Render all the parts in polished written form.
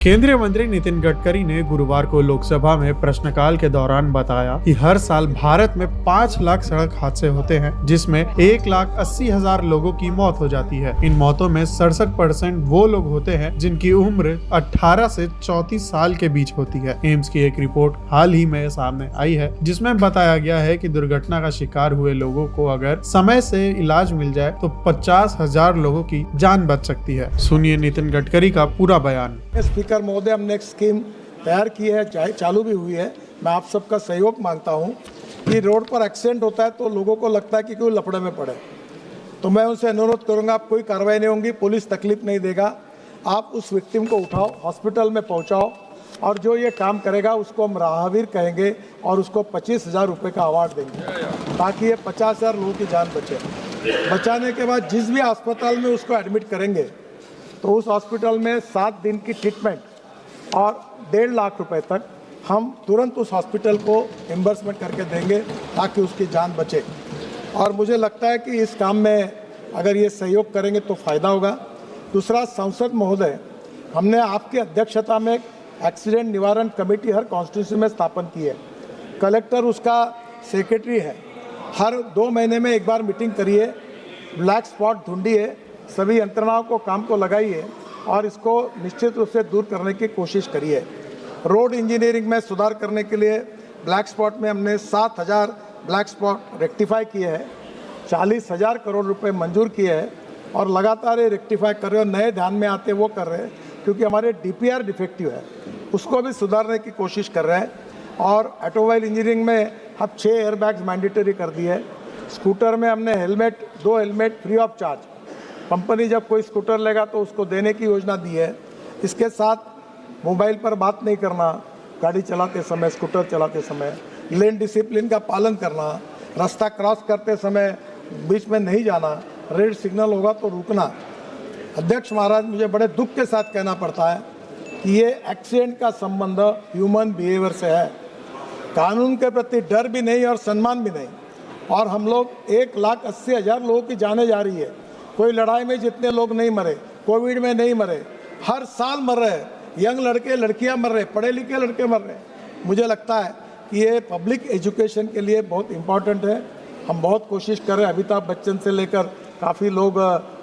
केंद्रीय मंत्री नितिन गडकरी ने गुरुवार को लोकसभा में प्रश्नकाल के दौरान बताया कि हर साल भारत में 5 लाख सड़क हादसे होते हैं, जिसमें 1,80,000 लोगों की मौत हो जाती है। इन मौतों में 67% वो लोग होते हैं जिनकी उम्र 18 से 34 साल के बीच होती है। एम्स की एक रिपोर्ट हाल ही में सामने आई है, जिसमें बताया गया है कि दुर्घटना का शिकार हुए लोगों को अगर समय से इलाज मिल जाए तो 50,000 लोगों की जान बच सकती है। सुनिए नितिन गडकरी का पूरा बयान। स्पीकर महोदय, हमने एक स्कीम तैयार की है, चालू भी हुई है। मैं आप सबका सहयोग मांगता हूं कि रोड पर एक्सीडेंट होता है तो लोगों को लगता है कि कोई लफड़े में पड़े, तो मैं उनसे अनुरोध करूंगा, आप कोई कार्रवाई नहीं होगी, पुलिस तकलीफ नहीं देगा, आप उस विक्टिम को उठाओ, हॉस्पिटल में पहुंचाओ और जो ये काम करेगा उसको हम राहवीर कहेंगे और उसको 25,000 रुपये का अवार्ड देंगे ताकि ये 50,000 लोगों की जान बचे। बचाने के बाद जिस भी अस्पताल में उसको एडमिट करेंगे तो उस हॉस्पिटल में 7 दिन की ट्रीटमेंट और 1.5 लाख रुपए तक हम तुरंत उस हॉस्पिटल को रिम्बर्समेंट करके देंगे ताकि उसकी जान बचे। और मुझे लगता है कि इस काम में अगर ये सहयोग करेंगे तो फ़ायदा होगा। दूसरा, सांसद महोदय, हमने आपकी अध्यक्षता में एक्सीडेंट निवारण कमेटी हर कॉन्स्टिट्यूंसी में स्थापन की है। कलेक्टर उसका सेक्रेटरी है। हर 2 महीने में एक बार मीटिंग करिए, ब्लैक स्पॉट ढूंढिए, सभी यंत्रणाओं को काम को लगाइए और इसको निश्चित रूप से दूर करने की कोशिश करिए। रोड इंजीनियरिंग में सुधार करने के लिए ब्लैक स्पॉट में हमने 7,000 ब्लैक स्पॉट रेक्टिफाई किए हैं, 40,000 करोड़ रुपए मंजूर किए हैं और लगातार ये रेक्टिफाई कर रहे हैं। नए ध्यान में आते वो कर रहे हैं क्योंकि हमारे DPR डिफेक्टिव है, उसको भी सुधारने की कोशिश कर रहे हैं। और ऑटोमोबाइल इंजीनियरिंग में हम 6 एयरबैग्स मैंडेटरी कर दिए है। स्कूटर में हमने 2 helmet free of charge, company जब कोई स्कूटर लेगा तो उसको देने की योजना दी है। इसके साथ मोबाइल पर बात नहीं करना, गाड़ी चलाते समय, स्कूटर चलाते समय, लेन डिसिप्लिन का पालन करना, रास्ता क्रॉस करते समय बीच में नहीं जाना, रेड सिग्नल होगा तो रुकना। अध्यक्ष महाराज, मुझे बड़े दुख के साथ कहना पड़ता है कि ये एक्सीडेंट का संबंध ह्यूमन बिहेवियर से है। कानून के प्रति डर भी नहीं और सम्मान भी नहीं। और हम लोग 1,80,000 लोगों की जाने जा रही है। कोई लड़ाई में जितने लोग नहीं मरे, कोविड में नहीं मरे, हर साल मर रहे, यंग लड़के लड़कियां मर रहे, पढ़े लिखे लड़के मर रहे। मुझे लगता है कि ये पब्लिक एजुकेशन के लिए बहुत इम्पॉर्टेंट है। हम बहुत कोशिश कर रहे हैं, अमिताभ बच्चन से लेकर काफ़ी लोग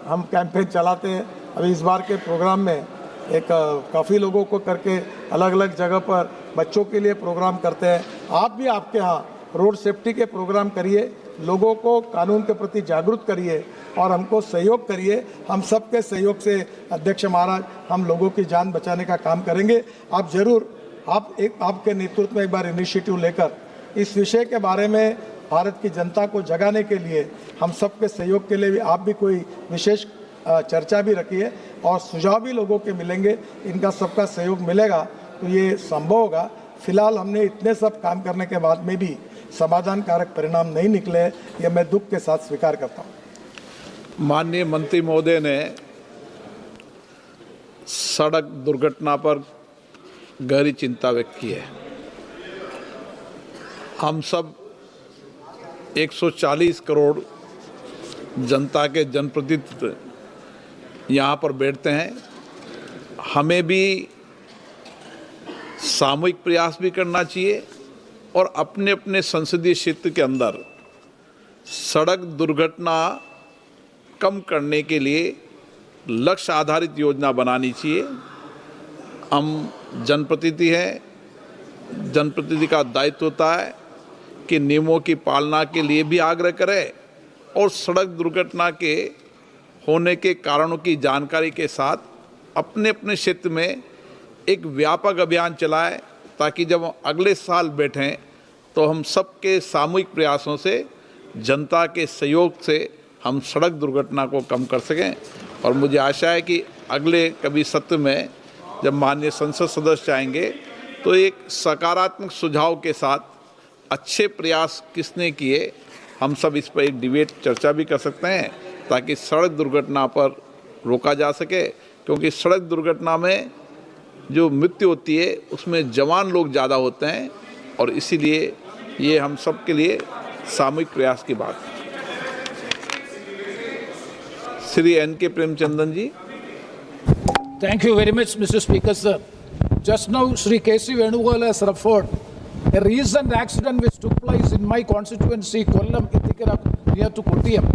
हम कैंपेन चलाते हैं। अभी इस बार के प्रोग्राम में एक काफ़ी लोगों को करके अलग अलग जगह पर बच्चों के लिए प्रोग्राम करते हैं। आप भी आपके यहाँ रोड सेफ्टी के प्रोग्राम करिए, लोगों को कानून के प्रति जागरूक करिए और हमको सहयोग करिए। हम सबके सहयोग से अध्यक्ष महाराज हम लोगों की जान बचाने का काम करेंगे। आप जरूर, आपके नेतृत्व में एक बार इनिशिएटिव लेकर इस विषय के बारे में भारत की जनता को जगाने के लिए हम सबके सहयोग के लिए भी आप भी कोई विशेष चर्चा भी रखिए और सुझाव भी लोगों के मिलेंगे। इनका सबका सहयोग मिलेगा तो ये संभव होगा। फिलहाल हमने इतने सब काम करने के बाद में भी समाधान कारक परिणाम नहीं निकले, यह मैं दुख के साथ स्वीकार करता हूँ। माननीय मंत्री महोदय ने सड़क दुर्घटना पर गहरी चिंता व्यक्त की है। हम सब 140 करोड़ जनता के जनप्रतिनिधित्व यहाँ पर बैठते हैं। हमें भी सामूहिक प्रयास भी करना चाहिए और अपने अपने संसदीय क्षेत्र के अंदर सड़क दुर्घटना कम करने के लिए लक्ष्य आधारित योजना बनानी चाहिए। हम जनप्रतिनिधि हैं, जनप्रतिनिधि का दायित्व होता है कि नियमों की पालना के लिए भी आग्रह करें और सड़क दुर्घटना के होने के कारणों की जानकारी के साथ अपने अपने क्षेत्र में एक व्यापक अभियान चलाएं ताकि जब हम अगले साल बैठें तो हम सबके सामूहिक प्रयासों से, जनता के सहयोग से हम सड़क दुर्घटना को कम कर सकें। और मुझे आशा है कि अगले कभी सत्र में जब माननीय संसद सदस्य आएंगे तो एक सकारात्मक सुझाव के साथ अच्छे प्रयास किसने किए, हम सब इस पर एक डिबेट चर्चा भी कर सकते हैं ताकि सड़क दुर्घटना पर रोका जा सके। क्योंकि सड़क दुर्घटना में जो मृत्यु होती है उसमें जवान लोग ज़्यादा होते हैं और इसीलिए ये हम सब के लिए सामूहिक प्रयास की बात है। Shri N.K. Premachandran ji. Thank you very much, Mr. Speaker, sir. just now Sri K.C. Venugopal has referred a recent accident which took place in my constituency, Kollam, Ithikara, near to Kottayam.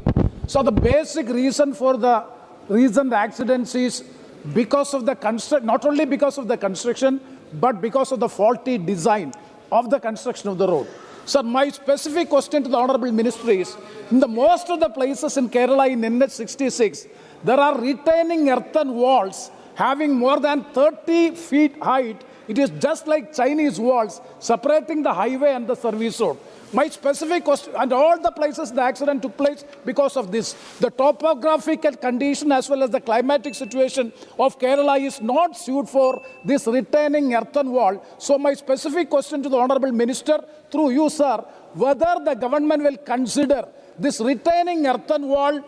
So the basic reason for the recent accidents is because of the not only because of the construction, but because of the faulty design of the construction of the road. So my specific question to the Honorable Ministry is, in the most of the places in Kerala in NH 66, there are retaining earthen walls having more than 30 feet height. It is just like Chinese walls separating the highway and the service road. My specific question, and all the places the accident took place because of this. The topographical condition as well as the climatic situation of Kerala is not suited for this retaining earthen wall. So my specific question to the Honorable Minister, through you, sir, whether the government will consider this retaining earthen wall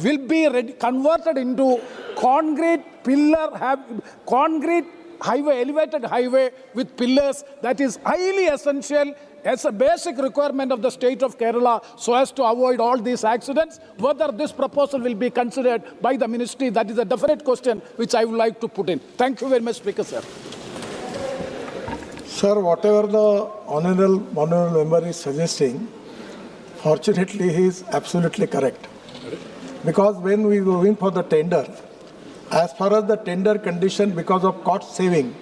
will be converted into concrete highway, elevated highway with pillars. That is highly essential as a basic requirement of the state of Kerala so as to avoid all these accidents. Whether this proposal will be considered by the ministry, that is a definite question which I would like to put in. Thank you very much, Speaker, sir. Sir, whatever the honorable member is suggesting, fortunately he is absolutely correct. Because when we were going for the tender, as far as the tender condition, because of cost saving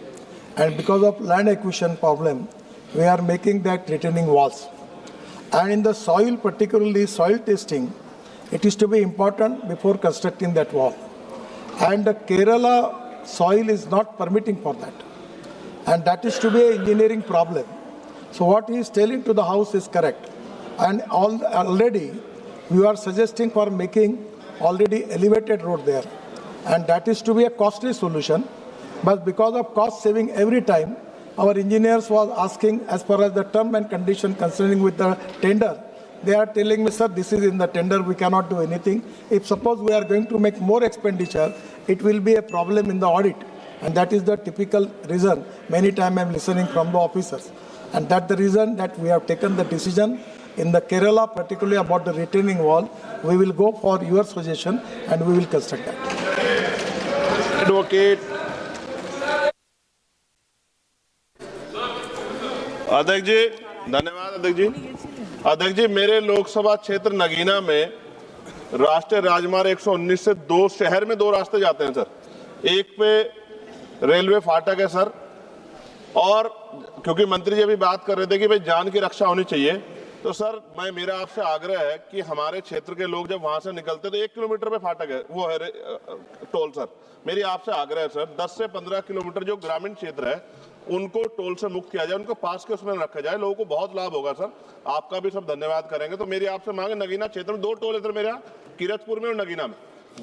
and because of land acquisition problem, we are making that retaining walls. And in the soil, particularly soil testing, it is to be important before constructing that wall. And the Kerala soil is not permitting for that. And that is to be an engineering problem. So what he is telling to the House is correct. And already we are suggesting for making already elevated road there. And that is to be a costly solution. But because of cost saving every time, our engineers was asking as far as the term and condition concerning with the tender. They are telling me, sir, this is in the tender, we cannot do anything. If suppose we are going to make more expenditure, it will be a problem in the audit. And that is the typical reason. Many times I am listening from the officers. And that's the reason that we have taken the decision in the Kerala, particularly about the retaining wall. We will go for your suggestion and we will construct that. Advocate. अध्यक्ष जी, धन्यवाद अध्यक्ष जी। अध्यक्ष जी, मेरे लोकसभा क्षेत्र नगीना में राष्ट्रीय राजमार्ग 119 से दो शहर में दो रास्ते जाते हैं सर। एक पे रेलवे फाटक है सर, और क्योंकि मंत्री जी अभी बात कर रहे थे कि भाई जान की रक्षा होनी चाहिए, तो सर मेरा आपसे आग्रह है कि हमारे क्षेत्र के लोग जब वहां से निकलते तो 1 किलोमीटर पे फाटक है, वो है टोल सर। मेरी आपसे आग्रह है सर, 10 से 15 किलोमीटर जो ग्रामीण क्षेत्र है उनको टोल से मुक्त किया जाए, उनको पास के उसमें रखा जाए, लोगों को बहुत लाभ होगा सर। आपका भी सब धन्यवाद करेंगे। तो मेरी आपसे मांग है, नगीना क्षेत्र में 2 टोल है सर, मेरे यहाँ किरतपुर में और नगीना में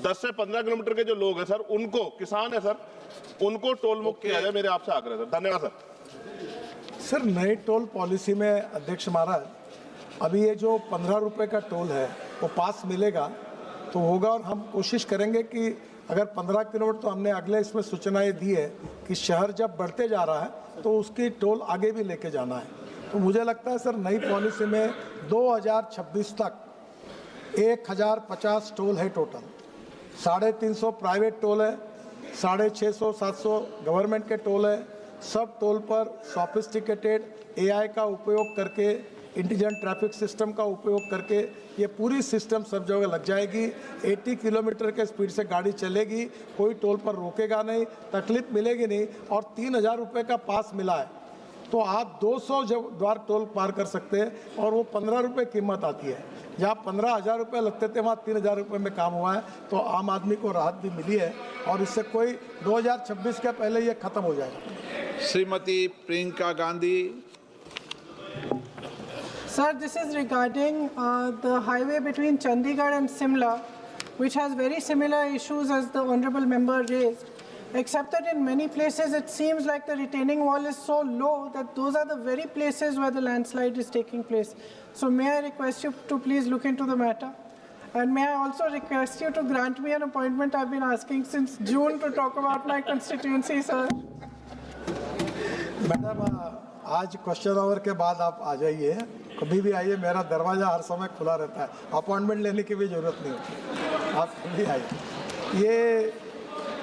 10 से 15 किलोमीटर के जो लोग हैं सर, उनको, किसान है सर, उनको टोल मुक्त किया जाए, मेरे आपसे आग्रह सर। धन्यवाद सर। सर, नई टोल पॉलिसी में अध्यक्ष महाराज, अभी ये जो 15 रुपए का टोल है वो पास मिलेगा तो होगा, और हम कोशिश करेंगे कि अगर 15 किलोमीटर, तो हमने अगले इसमें सूचनाएं दी है कि शहर जब बढ़ते जा रहा है तो उसकी टोल आगे भी लेके जाना है। तो मुझे लगता है सर, नई पॉलिसी में 2026 तक 1050 टोल है टोटल, 350 प्राइवेट टोल है, 650-700 गवर्नमेंट के टोल है। सब टोल पर सोफिस्टिकेटेड AI का उपयोग करके, इंटेलिजेंट ट्रैफिक सिस्टम का उपयोग करके ये पूरी सिस्टम सब जगह लग जाएगी। 80 किलोमीटर के स्पीड से गाड़ी चलेगी, कोई टोल पर रोकेगा नहीं, तकलीफ मिलेगी नहीं, और 3000 रुपये का पास मिला है तो आप 200 द्वार टोल पार कर सकते हैं, और वो 15 रुपये कीमत आती है। जहाँ 15,000 रुपये लगते थे वहाँ 3000 रुपये में काम हुआ है, तो आम आदमी को राहत भी मिली है, और इससे कोई 2026 के पहले ये खत्म हो जाएगा। Shrimati Priyanka Gandhi. Sir, this is regarding the highway between Chandigarh and Simla, which has very similar issues as the honourable member raised, except that in many places it seems like the retaining wall is so low that those are the very places where the landslide is taking place. So may I request you to please look into the matter? And may I also request you to grant me an appointment? I've been asking since June to talk about my constituency, sir. Madam, आज question our के बाद आप आ जाइए, कभी भी आइए, मेरा दरवाज़ा हर समय खुला रहता है, अपॉइंटमेंट लेने की भी ज़रूरत नहीं होती, आप कभी आइए। ये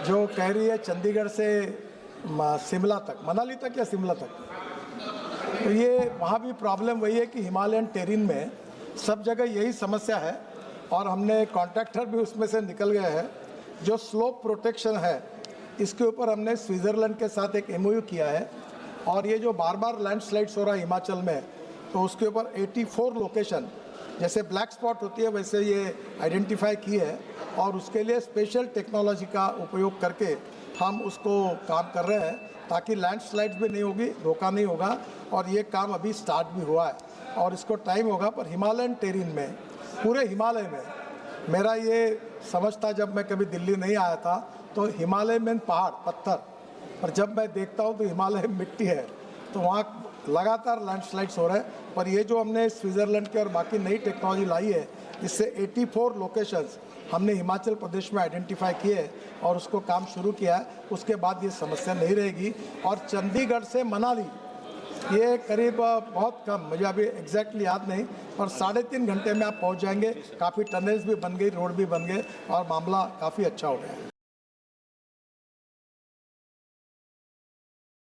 जो कह रही है चंडीगढ़ से शिमला तक, मनाली तक या शिमला तक। तो ये वहाँ भी प्रॉब्लम वही है कि हिमालयन टेरेन में सब जगह यही समस्या है और हमने कॉन्ट्रैक्टर भी उसमें से निकल गए हैं। जो स्लोप प्रोटेक्शन है इसके ऊपर हमने स्विट्ज़रलैंड के साथ एक MOU किया है और ये जो बार बार लैंडस्लाइड्स हो रहा है हिमाचल में, तो उसके ऊपर 84 लोकेशन जैसे ब्लैक स्पॉट होती है वैसे ये आइडेंटिफाई की है और उसके लिए स्पेशल टेक्नोलॉजी का उपयोग करके हम उसको काम कर रहे हैं ताकि लैंडस्लाइड्स भी नहीं होगी, धोखा नहीं होगा। और ये काम अभी स्टार्ट भी हुआ है और इसको टाइम होगा। पर हिमालयन टेरेन में, पूरे हिमालय में, मेरा ये समझ था जब मैं कभी दिल्ली नहीं आया था तो हिमालय में पहाड़ पत्थर, पर जब मैं देखता हूँ तो हिमालय मिट्टी है, तो वहाँ लगातार लैंडस्लाइड्स हो रहे हैं। पर ये जो हमने स्विट्ज़रलैंड के और बाकी नई टेक्नोलॉजी लाई है, इससे 84 लोकेशंस हमने हिमाचल प्रदेश में आइडेंटिफाई किए हैं और उसको काम शुरू किया है। उसके बाद ये समस्या नहीं रहेगी। और चंडीगढ़ से मनाली ये करीब बहुत कम, मुझे अभी एग्जैक्टली याद नहीं, पर 3.5 घंटे में आप पहुंच जाएंगे। काफ़ी टनल्स भी बन गई, रोड भी बन गए और मामला काफ़ी अच्छा हो गया है।